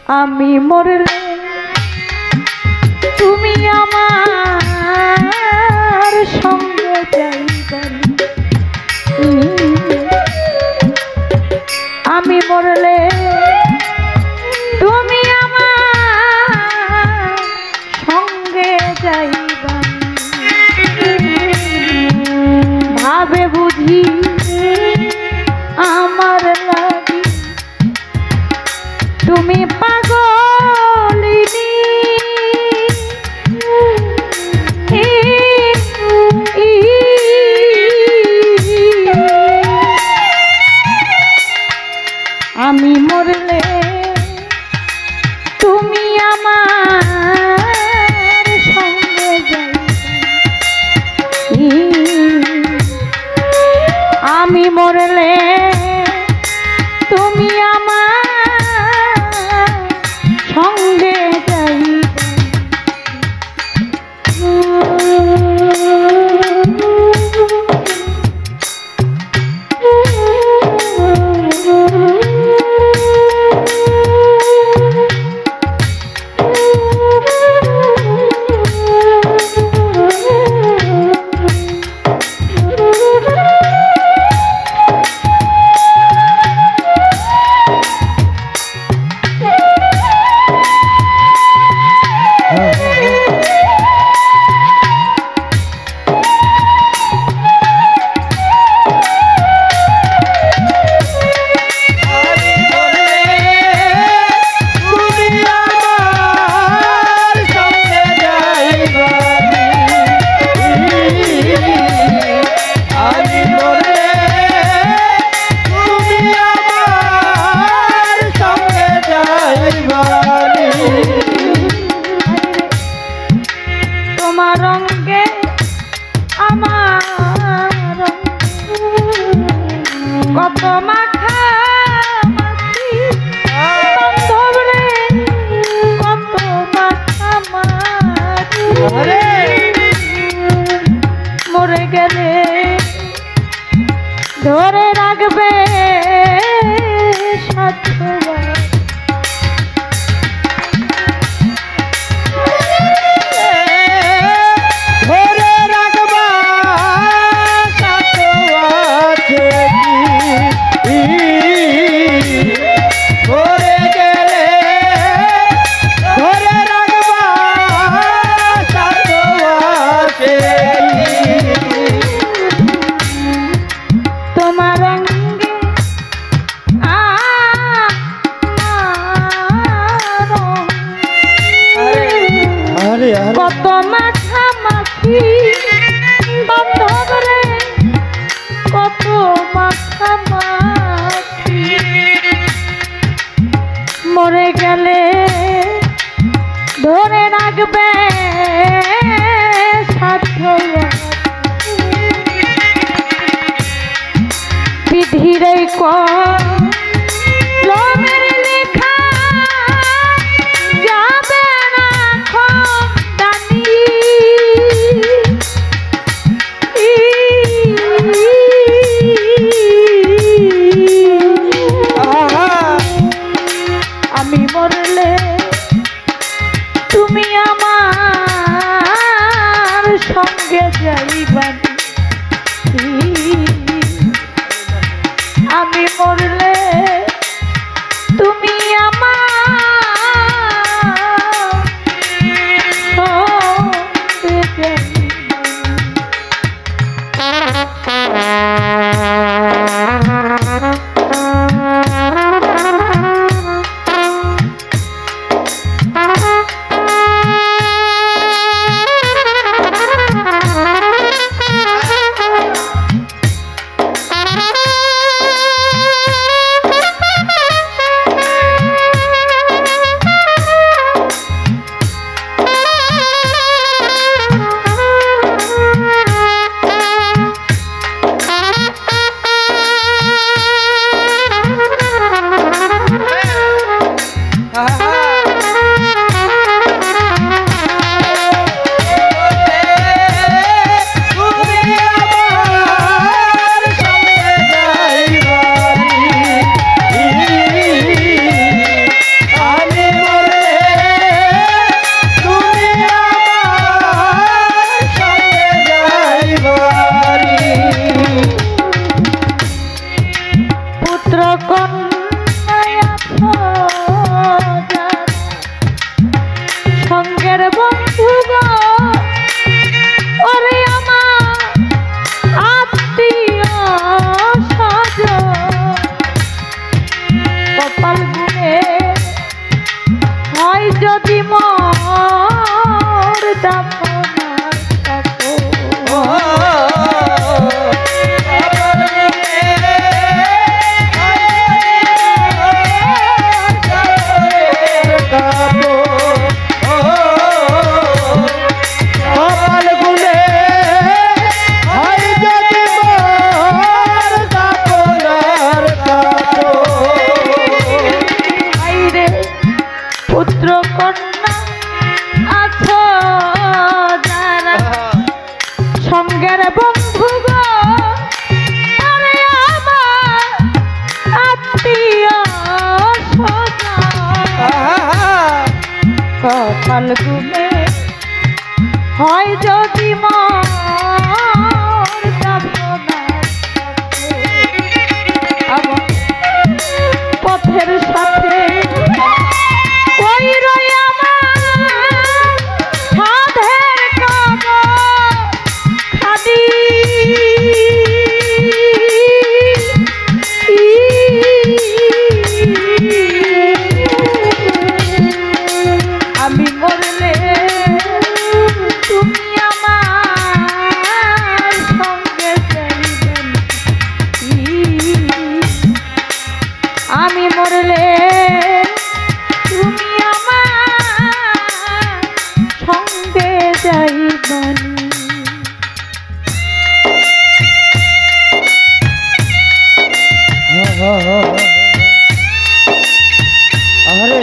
আমি মরলে তুমি আমার সঙ্গে যাইবানি। আমি মরলে তুমি আমার সঙ্গে যাইবানি। ভাবে বুঝি আমার লাগি তুমি পাগলিনী। আমি মরলে তুমি আমার সঙ্গে যাইবে। আমি মরলে তুমি আমার সঙ্গে যাইবে। তোমার রঙে আমার কত মাখা মাখি বান্ধব রে, কত মাখা মাখি। মরে গেলে ধরে রাখবে সাথবার। কত মাখা মাখি বান্ধব রে, কত মাখা মাখি। মরে গেলে ধরে রাখবে সাথবার। বিধিরে কলমের লেখা যাবে না খমদানি। আমি মরলে তুমি আমার সঙ্গে যাইবানি। আমি মরলে তুমি আমার সঙ্গে যাইবানি। যদি মোর দাফনার পুত্র কন্যা আছো যারা সঙ্গের বন্ধু গো আরে আমার আত্মীয় কপাল গুনে হয় যদি মোর দাফনার আমার পথের সাথে আমি মরলে তুমি আমার সঙ্গে যাইবেন আমি মরলে তুমি আমার সঙ্গে যাইবেন আরে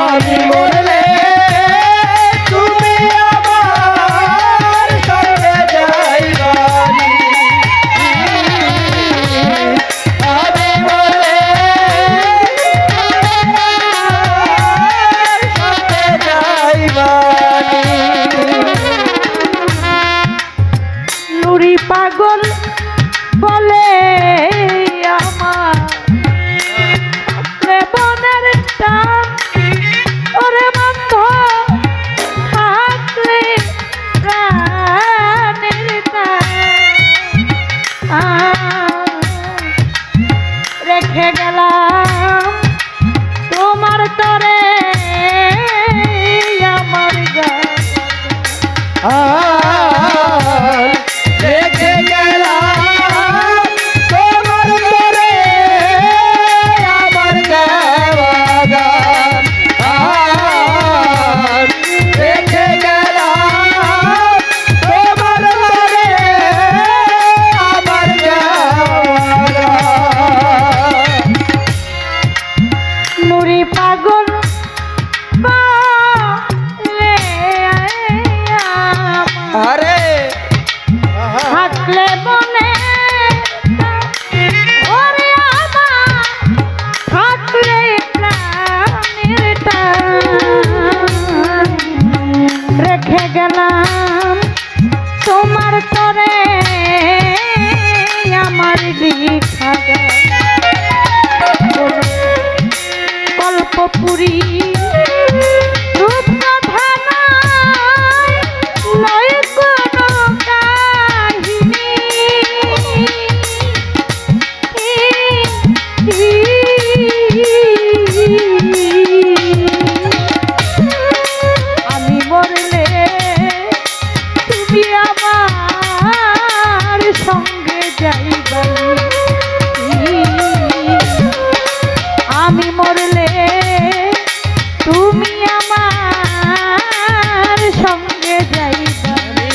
আমি মরলে তুমি আমার সঙ্গে যাইবানি আমি মরলে সঙ্গে যাইবানি নুরি পাগল বলে আমার বনের টান ওরে বন্ধ থাকলে প্রাণের টান রেখে গেলাম তোমার তরে আমার রেখে গেলাম তোমার তরে আমার গান রেখে গেলাম তোমার তরে আমার গান নুরি পাগল বলে আরে থাকলে মনে ওরে আমার থাকলে প্রাণের টান রেখে গেলাম তোমার তরে আমার লিখা কল্পপুরী রূপকথা নয় কোনো কাহিনী আমি মরলে তুমি আমার সঙ্গে যাইবানি আমি মরলে তুমি আমার সঙ্গে যাইবানি